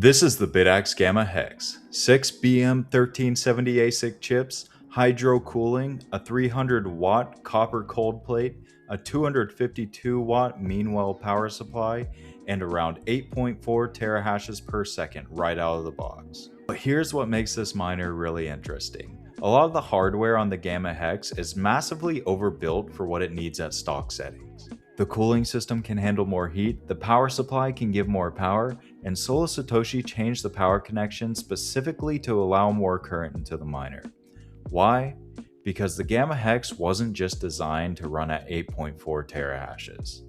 This is the Bitaxe Gamma Hex, 6 BM1370 ASIC chips, hydro cooling, a 300 watt copper cold plate, a 252 watt Meanwell power supply, and around 8.4 terahashes per second right out of the box. But here's what makes this miner really interesting. A lot of the hardware on the Gamma Hex is massively overbuilt for what it needs at stock settings. The cooling system can handle more heat, the power supply can give more power, and Satoshi changed the power connection specifically to allow more current into the miner. Why? Because the Gamma Hex wasn't just designed to run at 8.4 terahashes.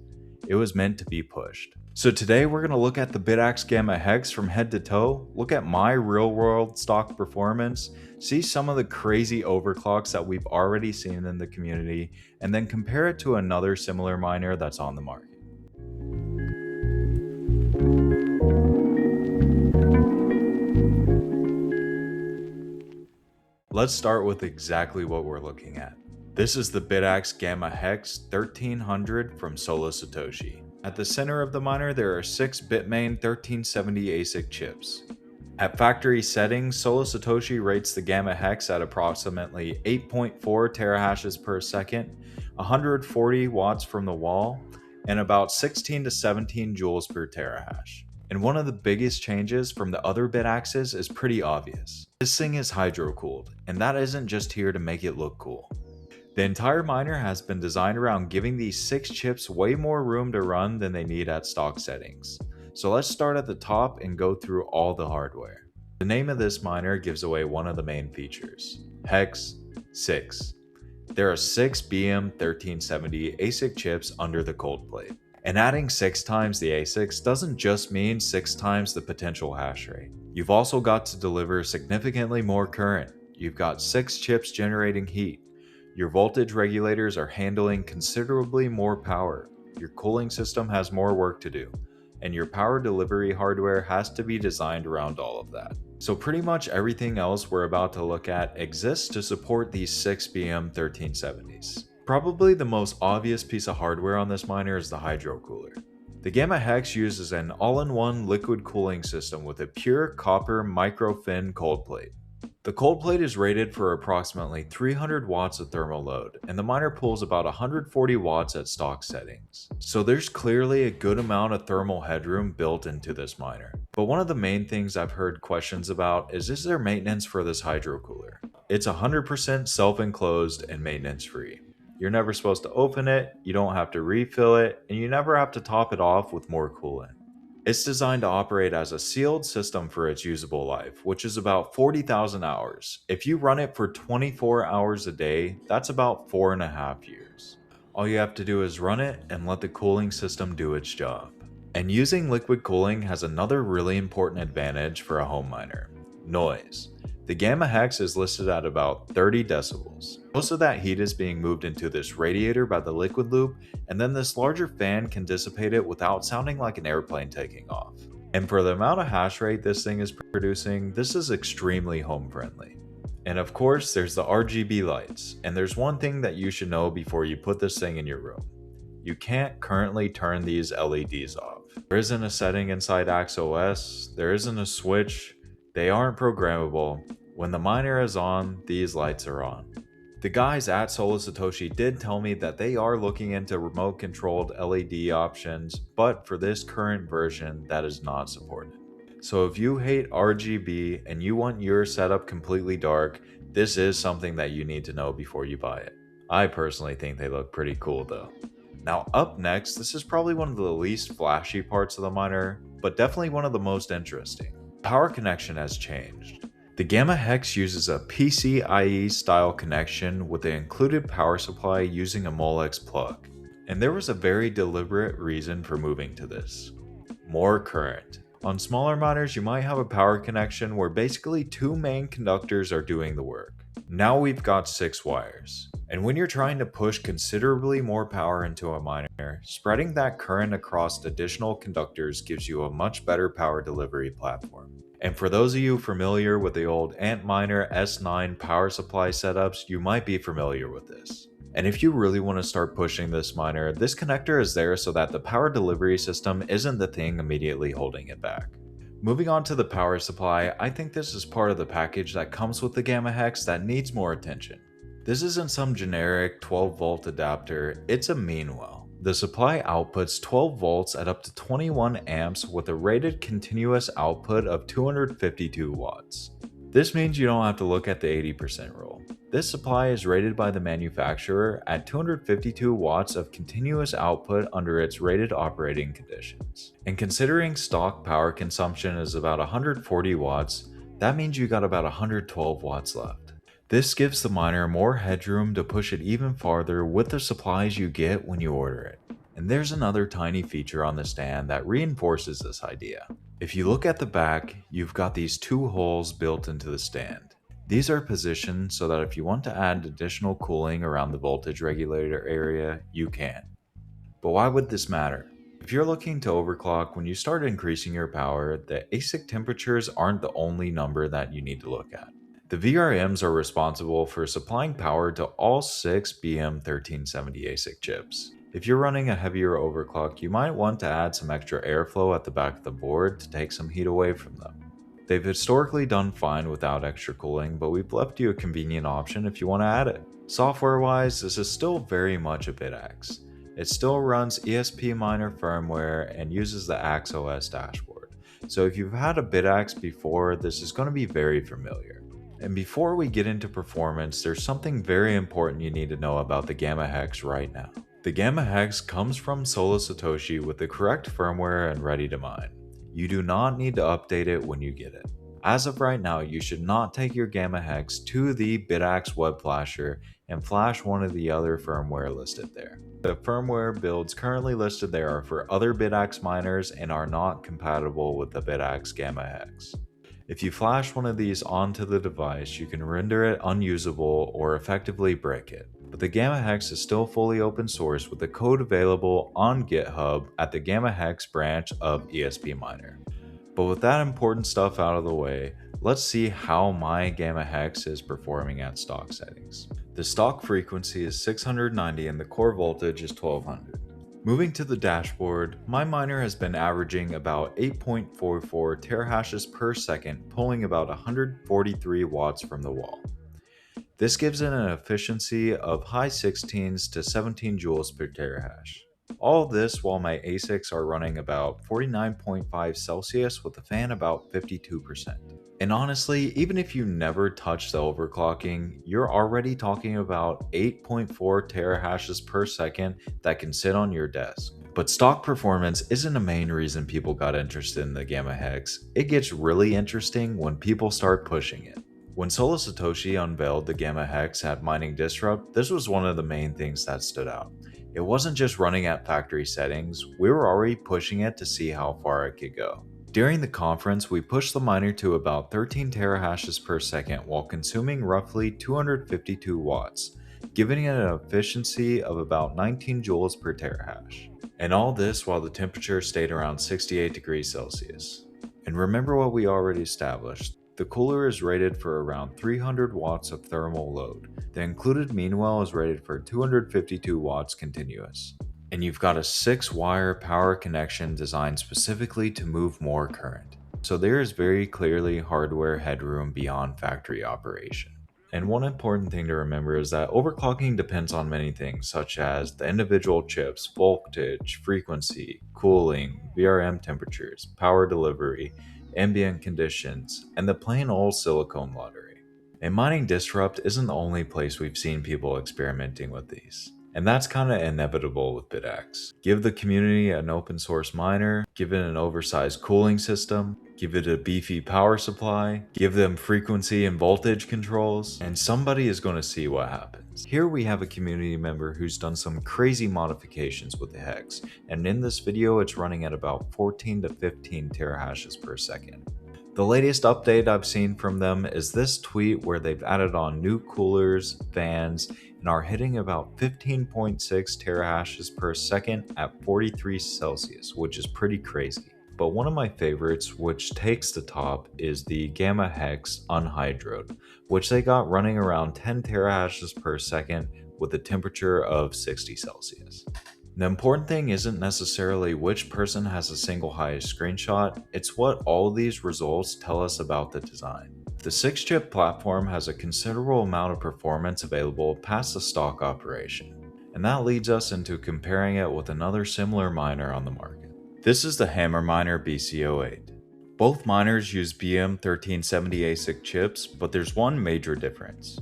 It was meant to be pushed. So today we're going to look at the Bitaxe Gamma Hex from head to toe, look at my real-world stock performance, see some of the crazy overclocks that we've already seen in the community, and then compare it to another similar miner that's on the market. Let's start with exactly what we're looking at. This is the Bitaxe Gamma Hex 1300 from Satoshi. At the center of the miner, there are 6 Bitmain 1370 ASIC chips. At factory settings, Satoshi rates the Gamma Hex at approximately 8.4 terahashes per second, 140 watts from the wall, and about 16 to 17 joules per terahash. And one of the biggest changes from the other Bitaxes is pretty obvious. This thing is hydro-cooled, and that isn't just here to make it look cool. The entire miner has been designed around giving these 6 chips way more room to run than they need at stock settings. So let's start at the top and go through all the hardware. The name of this miner gives away one of the main features. Hex 6. There are 6 BM1370 ASIC chips under the cold plate. And adding 6 times the ASICs doesn't just mean 6 times the potential hash rate. You've also got to deliver significantly more current. You've got 6 chips generating heat. Your voltage regulators are handling considerably more power. Your cooling system has more work to do. And your power delivery hardware has to be designed around all of that. So pretty much everything else we're about to look at exists to support these 6 BM1370s. Probably the most obvious piece of hardware on this miner is the hydro cooler. The Gamma Hex uses an all-in-one liquid cooling system with a pure copper microfin cold plate. The cold plate is rated for approximately 300 watts of thermal load, and the miner pulls about 140 watts at stock settings. So there's clearly a good amount of thermal headroom built into this miner. But one of the main things I've heard questions about is there maintenance for this hydro cooler? It's 100% self-enclosed and maintenance-free. You're never supposed to open it, you don't have to refill it, and you never have to top it off with more coolant. It's designed to operate as a sealed system for its usable life, which is about 40,000 hours. If you run it for 24 hours a day, that's about 4.5 years. All you have to do is run it and let the cooling system do its job. And using liquid cooling has another really important advantage for a home miner: noise. The Gamma Hex is listed at about 30 decibels. Most of that heat is being moved into this radiator by the liquid loop, and then this larger fan can dissipate it without sounding like an airplane taking off. And for the amount of hash rate this thing is producing, this is extremely home friendly. And of course, there's the RGB lights, and there's one thing that you should know before you put this thing in your room. You can't currently turn these LEDs off. There isn't a setting inside AxeOS, there isn't a switch, they aren't programmable. When the miner is on, these lights are on. The guys at Satoshi did tell me that they are looking into remote controlled LED options, but for this current version, that is not supported. So if you hate RGB and you want your setup completely dark, this is something that you need to know before you buy it. I personally think they look pretty cool though. Now up next, this is probably one of the least flashy parts of the miner, but definitely one of the most interesting. Power connection has changed. The Gamma Hex uses a PCIe style connection with the included power supply using a Molex plug. And there was a very deliberate reason for moving to this: more current. On smaller miners, you might have a power connection where basically 2 main conductors are doing the work. Now we've got 6 wires. And when you're trying to push considerably more power into a miner, spreading that current across additional conductors gives you a much better power delivery platform. And for those of you familiar with the old Antminer S9 power supply setups, you might be familiar with this. And if you really want to start pushing this miner, this connector is there so that the power delivery system isn't the thing immediately holding it back. Moving on to the power supply, I think this is part of the package that comes with the Gamma Hex that needs more attention. This isn't some generic 12 volt adapter, it's a meanwhile. The supply outputs 12 volts at up to 21 amps with a rated continuous output of 252 watts. This means you don't have to look at the 80% rule. This supply is rated by the manufacturer at 252 watts of continuous output under its rated operating conditions. And considering stock power consumption is about 140 watts, that means you got about 112 watts left. This gives the miner more headroom to push it even farther with the supplies you get when you order it. And there's another tiny feature on the stand that reinforces this idea. If you look at the back, you've got these two holes built into the stand. These are positioned so that if you want to add additional cooling around the voltage regulator area, you can. But why would this matter? If you're looking to overclock, when you start increasing your power, the ASIC temperatures aren't the only number that you need to look at. The VRMs are responsible for supplying power to all 6 BM1370 ASIC chips. If you're running a heavier overclock, you might want to add some extra airflow at the back of the board to take some heat away from them. They've historically done fine without extra cooling, but we've left you a convenient option if you want to add it. Software-wise, this is still very much a Bitaxe. It still runs ESP-Miner firmware and uses the AxeOS dashboard. So if you've had a Bitaxe before, this is going to be very familiar. And before we get into performance, there's something very important you need to know about the Gamma Hex right now. The Gamma Hex comes from Satoshi with the correct firmware and ready to mine. You do not need to update it when you get it. As of right now, you should not take your Gamma Hex to the Bitaxe web flasher and flash one of the other firmware listed there. The firmware builds currently listed there are for other Bitaxe miners and are not compatible with the Bitaxe Gamma Hex. If you flash one of these onto the device, you can render it unusable or effectively break it. But the Gamma Hex is still fully open source with the code available on GitHub at the Gamma Hex branch of ESP-Miner. But with that important stuff out of the way, let's see how my Gamma Hex is performing at stock settings. The stock frequency is 690 and the core voltage is 1200. Moving to the dashboard, my miner has been averaging about 8.44 terahashes per second, pulling about 143 watts from the wall. This gives it an efficiency of high 16s to 17 joules per terahash. All this while my ASICs are running about 49.5 Celsius with the fan about 52%. And honestly, even if you never touch the overclocking, you're already talking about 8.4 terahashes per second that can sit on your desk. But stock performance isn't the main reason people got interested in the Gamma Hex. It gets really interesting when people start pushing it. When Satoshi unveiled the Gamma Hex at Mining Disrupt, this was one of the main things that stood out. It wasn't just running at factory settings, we were already pushing it to see how far it could go. During the conference, we pushed the miner to about 13 terahashes per second while consuming roughly 252 watts, giving it an efficiency of about 19 joules per terahash. And all this while the temperature stayed around 68 degrees Celsius. And remember what we already established. The cooler is rated for around 300 watts of thermal load. The included meanwhile is rated for 252 watts continuous. And you've got a 6-wire power connection designed specifically to move more current. So there is very clearly hardware headroom beyond factory operation. And one important thing to remember is that overclocking depends on many things such as the individual chips, voltage, frequency, cooling, VRM temperatures, power delivery, ambient conditions, and the plain old silicone lottery. And Mining Disrupt isn't the only place we've seen people experimenting with these. And that's kinda inevitable with Bitaxe. Give the community an open source miner, give it an oversized cooling system, give it a beefy power supply, give them frequency and voltage controls, and somebody is going to see what happens. Here we have a community member who's done some crazy modifications with the Hex, and in this video it's running at about 14 to 15 terahashes per second. The latest update I've seen from them is this tweet where they've added on new coolers, fans, and are hitting about 15.6 terahashes per second at 43 Celsius, which is pretty crazy. But one of my favorites, which takes the top, is the Gamma Hex unhydroed, which they got running around 10 terahashes per second with a temperature of 60 Celsius. The important thing isn't necessarily which person has the single highest screenshot, it's what all of these results tell us about the design. The 6-chip platform has a considerable amount of performance available past the stock operation, and that leads us into comparing it with another similar miner on the market. This is the HammerMiner BC08. Both miners use BM1370 ASIC chips, but there's one major difference.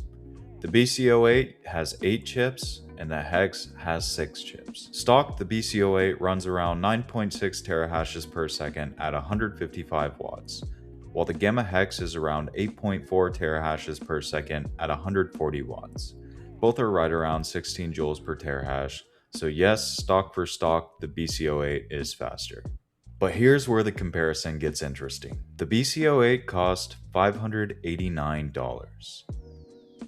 The BC08 has 8 chips, and the Hex has 6 chips. Stock, the BC08 runs around 9.6 terahashes per second at 155 watts, while the Gamma Hex is around 8.4 terahashes per second at 140 watts. Both are right around 16 joules per terahash, so yes, stock for stock, the BC08 is faster. But here's where the comparison gets interesting. The BC08 cost $589.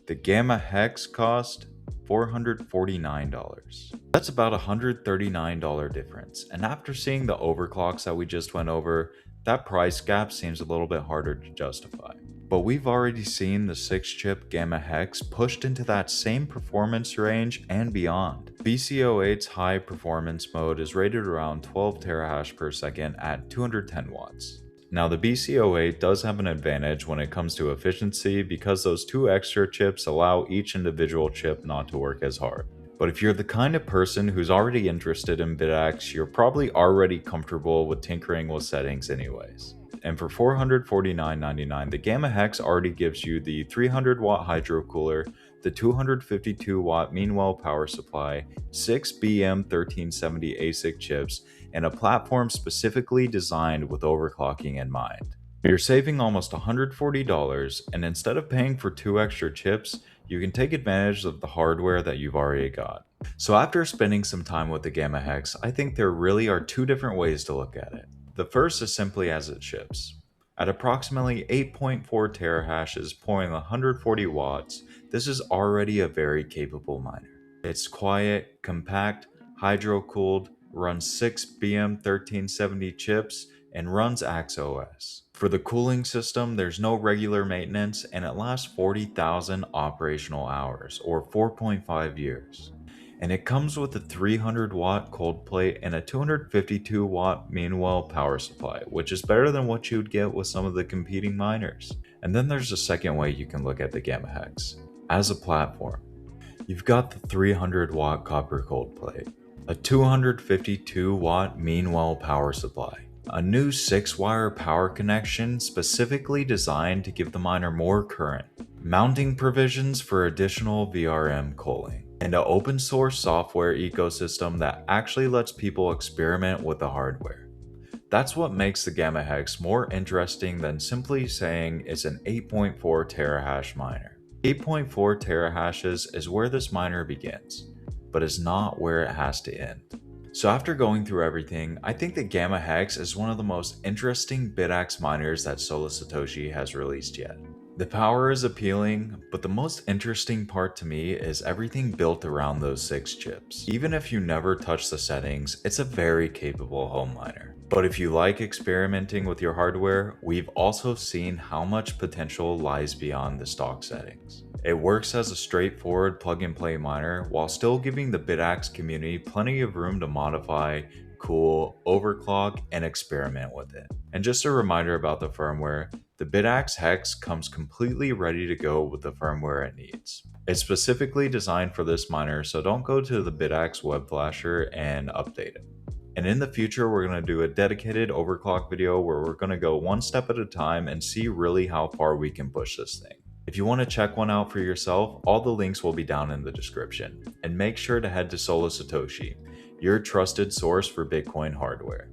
The Gamma Hex cost $449. That's about a $139 difference, and after seeing the overclocks that we just went over, that price gap seems a little bit harder to justify. But we've already seen the 6-chip Gamma Hex pushed into that same performance range and beyond. BC08's high performance mode is rated around 12 terahash per second at 210 watts. Now the BC08 does have an advantage when it comes to efficiency because those 2 extra chips allow each individual chip not to work as hard. But if you're the kind of person who's already interested in Bitaxe, you're probably already comfortable with tinkering with settings anyways. And for $449.99, the Gamma Hex already gives you the 300 watt hydro cooler, the 252 watt mean well power supply, 6 BM1370 ASIC chips, and a platform specifically designed with overclocking in mind. You're saving almost $140, and instead of paying for 2 extra chips, you can take advantage of the hardware that you've already got. So after spending some time with the Gamma Hex, I think there really are 2 different ways to look at it. The first is simply as it ships. At approximately 8.4 terahashes pouring 140 watts, this is already a very capable miner. It's quiet, compact, hydro-cooled, runs 6 BM1370 chips, and runs AxeOS. For the cooling system, there's no regular maintenance and it lasts 40,000 operational hours, or 4.5 years. And it comes with a 300 watt cold plate and a 252 watt mean well power supply, which is better than what you would get with some of the competing miners. And then there's a second way you can look at the Gamma Hex. As a platform, you've got the 300 watt copper cold plate, a 252 watt mean well power supply, a new 6-wire power connection specifically designed to give the miner more current, mounting provisions for additional VRM cooling, and an open source software ecosystem that actually lets people experiment with the hardware. That's what makes the Gamma Hex more interesting than simply saying it's an 8.4 terahash miner. 8.4 terahashes is where this miner begins, but is not where it has to end. So after going through everything, I think that Gamma Hex is one of the most interesting Bitaxe miners that Solo Satoshi has released yet. The power is appealing, but the most interesting part to me is everything built around those 6 chips. Even if you never touch the settings, it's a very capable home miner. But if you like experimenting with your hardware, we've also seen how much potential lies beyond the stock settings. It works as a straightforward plug-and-play miner while still giving the Bitaxe community plenty of room to modify, cool, overclock, and experiment with it. And just a reminder about the firmware, the Bitaxe Hex comes completely ready to go with the firmware it needs. It's specifically designed for this miner, so don't go to the Bitaxe web flasher and update it. And in the future, we're going to do a dedicated overclock video where we're going to go one step at a time and see really how far we can push this thing. If you want to check one out for yourself, all the links will be down in the description. And make sure to head to Solo Satoshi, your trusted source for Bitcoin hardware.